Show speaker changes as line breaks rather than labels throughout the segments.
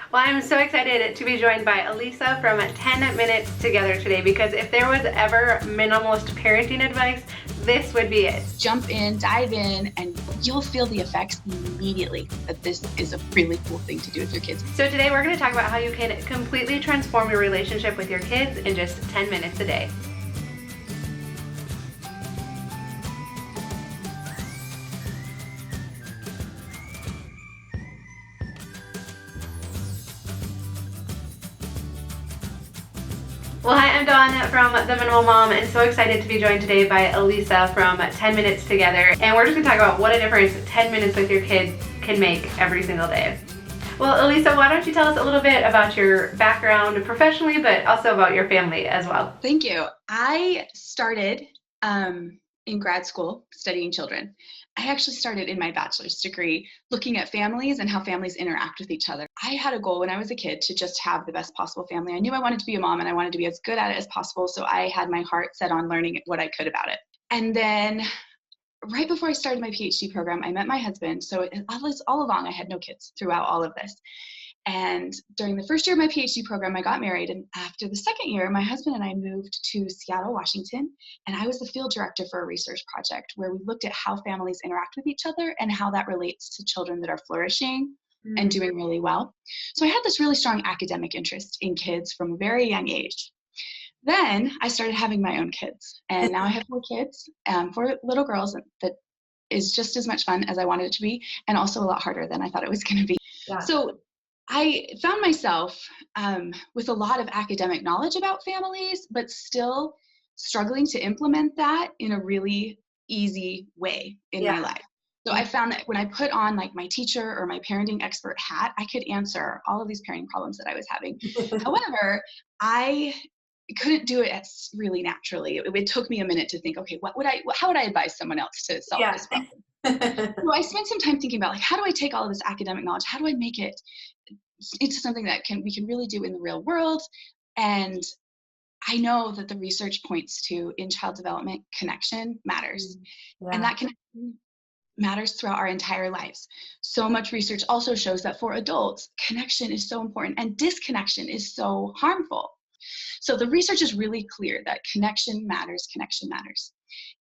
Well, I'm so excited to be joined by Alisa from 10 Minutes Together today, because if there was ever minimalist parenting advice, this would be it.
Jump in, dive in, and you'll feel the effects immediately that this is a really cool thing to do with your kids.
So today we're going to talk about how you can completely transform your relationship with your kids in just 10 minutes a day. Well, hi, I'm Dawn from The Minimal Mom, and so excited to be joined today by Alisa from 10 Minutes Together. And we're just going to talk about what a difference 10 minutes with your kids can make every single day. Well, Alisa, why don't you tell us a little bit about your background professionally, but also about your family as well.
Thank you. I started in grad school studying children. I actually started in my bachelor's degree looking at families and how families interact with each other. I had a goal when I was a kid to just have the best possible family. I knew I wanted to be a mom and I wanted to be as good at it as possible, so I had my heart set on learning what I could about it. And then right before I started my PhD program, I met my husband. So all along, I had no kids throughout all of this. And during the first year of my PhD program, I got married. And after the second year, my husband and I moved to Seattle, Washington. And I was the field director for a research project where we looked at how families interact with each other and how that relates to children that are flourishing and doing really well. So I had this really strong academic interest in kids from a very young age. Then I started having my own kids. And now I have 4 kids, 4 little girls that is just as much fun as I wanted it to be, and also a lot harder than I thought it was going to be. Yeah. So I found myself with a lot of academic knowledge about families, but still struggling to implement that in a really easy way in my life. So I found that when I put on like my teacher or my parenting expert hat, I could answer all of these parenting problems that I was having. However, I couldn't do it really naturally. It took me a minute to think, okay, how would I advise someone else to solve this problem? So I spent some time thinking about like, how do I take all of this academic knowledge? How do I make it into something that we can really do in the real world? And I know that the research points to in child development, connection matters. And that connection matters throughout our entire lives. So much research also shows that for adults, connection is so important and disconnection is so harmful. So the research is really clear that connection matters, connection matters.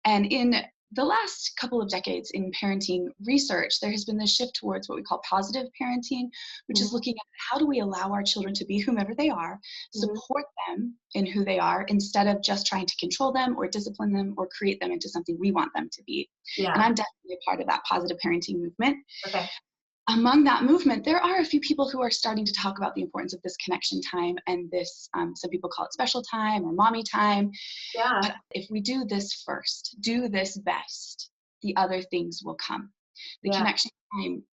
And in the last couple of decades in parenting research, there has been this shift towards what we call positive parenting, which is looking at how do we allow our children to be whomever they are, support them in who they are, instead of just trying to control them or discipline them or create them into something we want them to be. And I'm definitely a part of that positive parenting movement. Okay. Among that movement, there are a few people who are starting to talk about the importance of this connection time and this, some people call it special time or mommy time. But if we do this first, do this best, the other things will come. The connection time,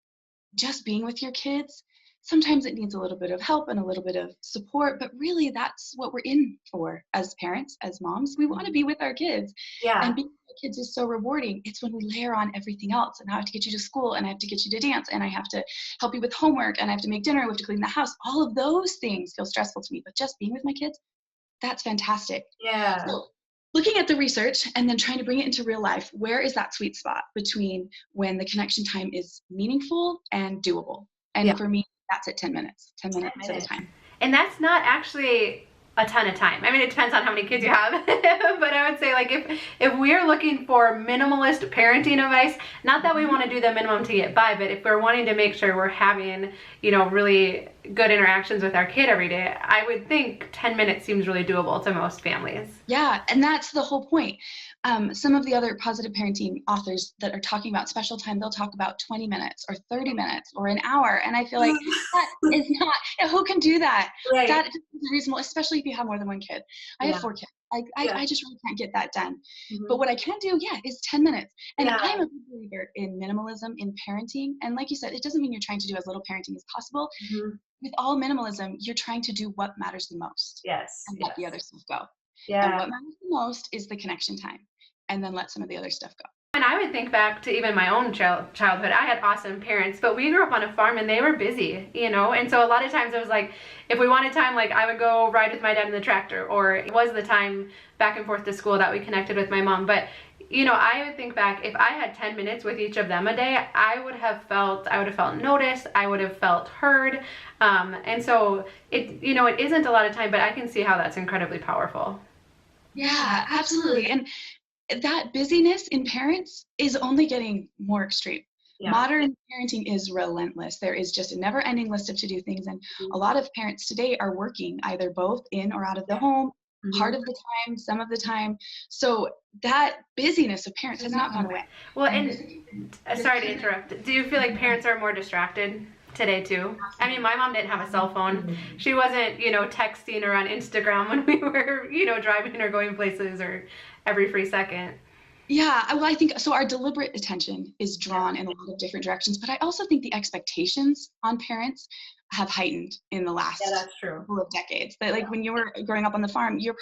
just being with your kids, sometimes it needs a little bit of help and a little bit of support, but really that's what we're in for as parents, as moms. We want to be with our kids. And being with our kids is so rewarding. It's when we layer on everything else, and I have to get you to school, and I have to get you to dance, and I have to help you with homework, and I have to make dinner, we have to clean the house. All of those things feel stressful to me, but just being with my kids, that's fantastic. So looking at the research and then trying to bring it into real life, where is that sweet spot between when the connection time is meaningful and doable? And for me, that's at 10 minutes at a time.
And that's not actually a ton of time. I mean, it depends on how many kids you have, but I would say like if we're looking for minimalist parenting advice, not that we want to do the minimum to get by, but if we're wanting to make sure we're having, really good interactions with our kid every day, I would think 10 minutes seems really doable to most families.
Yeah, and that's the whole point. Some of the other positive parenting authors that are talking about special time, they'll talk about 20 minutes or 30 minutes or an hour. And I feel like that is not, who can do that? That is reasonable, especially if you have more than one kid. I have 4 kids. I just really can't get that done. But what I can do, is 10 minutes. And I'm a believer in minimalism, in parenting. And like you said, it doesn't mean you're trying to do as little parenting as possible. With all minimalism, you're trying to do what matters the most. And let the other stuff go. And what matters the most is the connection time. And then let some of the other stuff go.
And I would think back to even my own childhood. I had awesome parents, but we grew up on a farm and they were busy, and so a lot of times it was like, if we wanted time, like I would go ride with my dad in the tractor, or it was the time back and forth to school that we connected with my mom. But I would think back, if I had 10 minutes with each of them a day, I would have felt noticed, I would have felt heard. And so it isn't a lot of time, but I can see how that's incredibly powerful.
Yeah, absolutely. And that busyness in parents is only getting more extreme.
Yeah.
Modern parenting is relentless. There is just a never-ending list of to-do things, and a lot of parents today are working either both in or out of the home, part of the time, some of the time. So that busyness of parents has not gone away.
Well, and sorry to interrupt. Do you feel like parents are more distracted today too? I mean, my mom didn't have a cell phone. She wasn't, texting or on Instagram when we were, driving or going places or every free second.
Yeah, well, I think so. Our deliberate attention is drawn in a lot of different directions, but I also think the expectations on parents have heightened in the last couple of decades. That like when you were growing up on the farm, your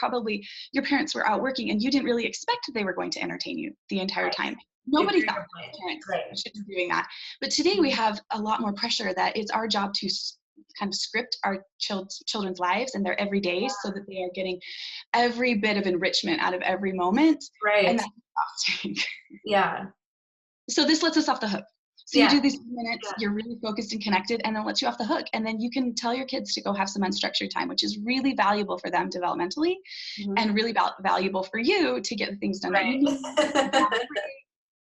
parents were out working, and you didn't really expect that they were going to entertain you the entire time. Nobody thought parents should be doing that. But today we have a lot more pressure that it's our job to kind of script our children's lives and their everydays so that they are getting every bit of enrichment out of every moment.
Right.
And that's exhausting.
Yeah.
So this lets us off the hook. So you do these minutes, you're really focused and connected, and then lets you off the hook. And then you can tell your kids to go have some unstructured time, which is really valuable for them developmentally and really valuable for you to get the things done that you need.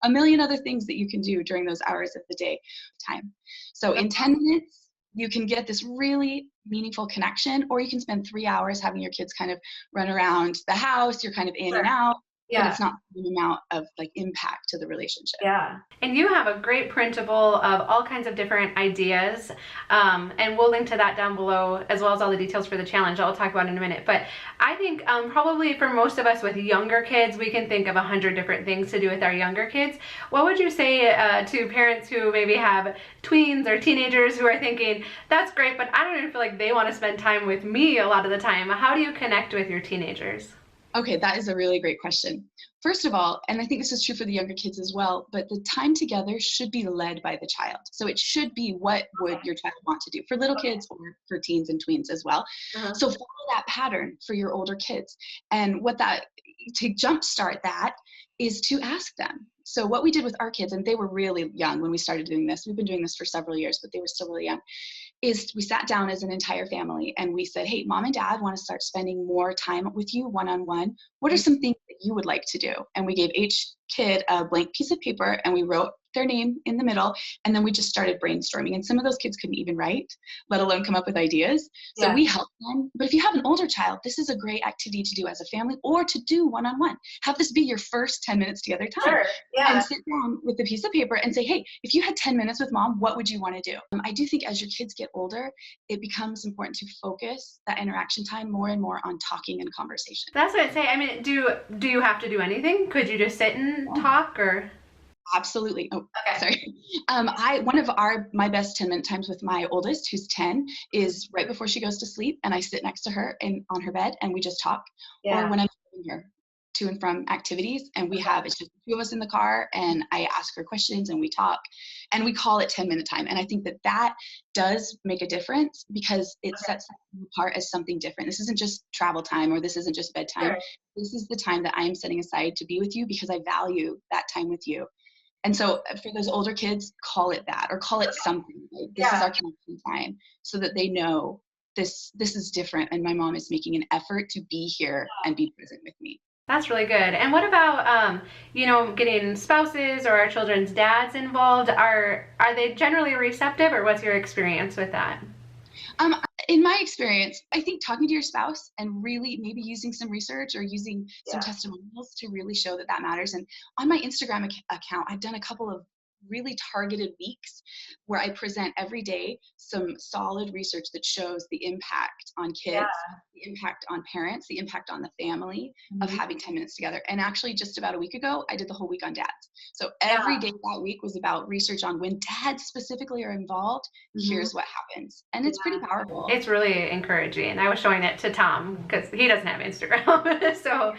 A million other things that you can do during those hours of the day time. So in 10 minutes, you can get this really meaningful connection, or you can spend 3 hours having your kids kind of run around the house. You're kind of in and out. Yeah. But it's not the amount of like impact to the relationship.
Yeah. And you have a great printable of all kinds of different ideas. And we'll link to that down below, as well as all the details for the challenge I'll talk about in a minute. But I think probably for most of us with younger kids, we can think of 100 different things to do with our younger kids. What would you say to parents who maybe have tweens or teenagers who are thinking, that's great, but I don't even feel like they want to spend time with me a lot of the time? How do you connect with your teenagers?
Okay, that is a really great question. First of all, and I think this is true for the younger kids as well, but the time together should be led by the child. So it should be, what would your child want to do, for little kids or for teens and tweens as well. So follow that pattern for your older kids. And to jumpstart that is to ask them. So what we did with our kids, and they were really young when we started doing this, we've been doing this for several years, but they were still really young, is we sat down as an entire family and we said, hey, mom and dad want to start spending more time with you one-on-one. What are some things that you would like to do? And we gave each kid a blank piece of paper and we wrote their name in the middle, and then we just started brainstorming. And some of those kids couldn't even write, let alone come up with ideas. So we helped them. But if you have an older child, this is a great activity to do as a family or to do one-on-one. Have this be your first 10 minutes together time.
Sure. Yeah.
And sit down with a piece of paper and say, hey, if you had 10 minutes with mom, what would you want to do? I do think as your kids get older, it becomes important to focus that interaction time more and more on talking and conversation.
That's what I'd say. I mean, do you have to do anything? Could you just sit and talk, or?
Absolutely. Oh, okay. Sorry. One of my best 10-minute times with my oldest, who's 10, is right before she goes to sleep, and I sit next to her on her bed and we just talk. Or when I'm taking her to and from activities, and it's just the two of us in the car, and I ask her questions and we talk, and we call it 10-minute time. And I think that does make a difference because it sets them apart as something different. This isn't just travel time, or this isn't just bedtime. Sure. This is the time that I am setting aside to be with you because I value that time with you. And so for those older kids, call it that, or call it something. Like, this is our connection time, so that they know this is different, and my mom is making an effort to be here and be present with me.
That's really good. And what about, getting spouses or our children's dads involved? Are they generally receptive, or what's your experience with that?
In my experience, I think talking to your spouse and really maybe using some research or using some testimonials to really show that matters. And on my Instagram account, I've done a couple of really targeted weeks where I present every day some solid research that shows the impact on kids, the impact on parents, the impact on the family of having 10 minutes together. And actually just about a week ago, I did the whole week on dads. So every day that week was about research on when dads specifically are involved, here's what happens. And it's pretty powerful.
It's really encouraging. I was showing it to Tom because he doesn't have Instagram. So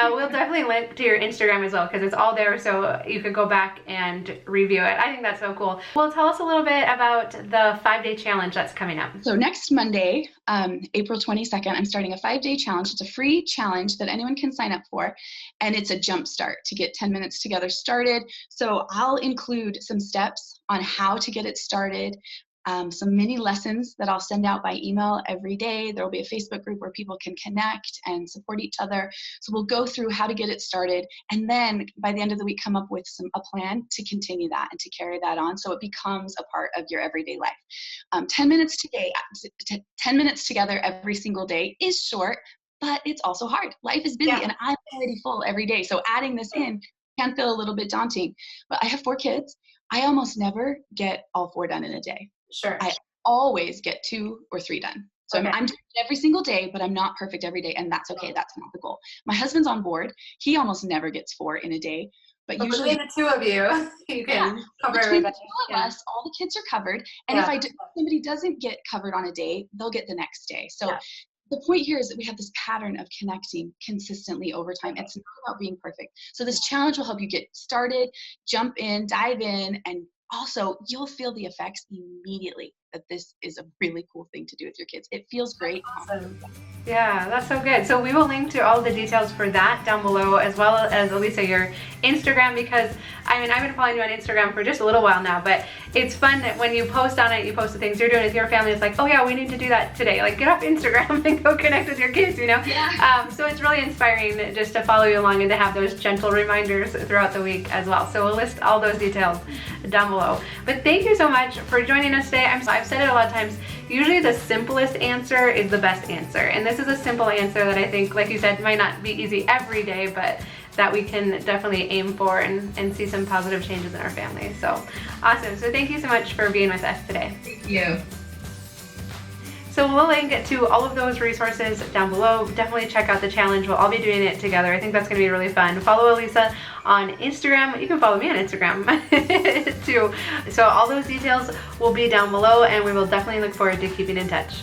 we'll definitely link to your Instagram as well, because it's all there, so you could go back and review preview it. I think that's so cool. Well, tell us a little bit about the 5-day challenge that's coming up.
So next Monday, April 22nd, I'm starting a 5-day challenge. It's a free challenge that anyone can sign up for, and it's a jump start to get 10 minutes together started. So I'll include some steps on how to get it started, some mini lessons that I'll send out by email every day. There will be a Facebook group where people can connect and support each other. So we'll go through how to get it started, and then by the end of the week come up with a plan to continue that and to carry that on so it becomes a part of your everyday life. 10 minutes today, 10 minutes together every single day is short, but it's also hard. Life is busy, and I'm already full every day. So adding this in can feel a little bit daunting. But I have 4 kids. I almost never get all 4 done in a day.
Sure.
I always get 2 or 3 done. So I'm doing it every single day, but I'm not perfect every day, and that's okay. That's not the goal. My husband's on board. He almost never gets 4 in a day, but usually
between the 2 of you can cover
between the
everything.
2 of us, all the kids are covered. And if somebody doesn't get covered on a day, they'll get the next day. So the point here is that we have this pattern of connecting consistently over time. It's not about being perfect. So this challenge will help you get started, jump in, dive in, and also you'll feel the effects immediately that this is a really cool thing to do with your kids. It feels great.
Awesome. Yeah, that's so good. So we will link to all the details for that down below, as well as Alisa, your Instagram, because I mean, I've been following you on Instagram for just a little while now, but it's fun that when you post on it, you post the things you're doing with your family. It's like, oh yeah, we need to do that today. Like, get off Instagram and go connect with your kids, you know?
Yeah.
So it's really inspiring just to follow you along and to have those gentle reminders throughout the week as well. So we'll list all those details down below. But thank you so much for joining us today. I've said it a lot of times, usually the simplest answer is the best answer. And this is a simple answer that I think, like you said, might not be easy every day, but that we can definitely aim for and see some positive changes in our family. So awesome. So thank you so much for being with us today.
Thank you.
So we'll link to all of those resources down below. Definitely check out the challenge. We'll all be doing it together. I think that's going to be really fun. Follow Alisa on Instagram. You can follow me on Instagram too. So all those details will be down below, and we will definitely look forward to keeping in touch.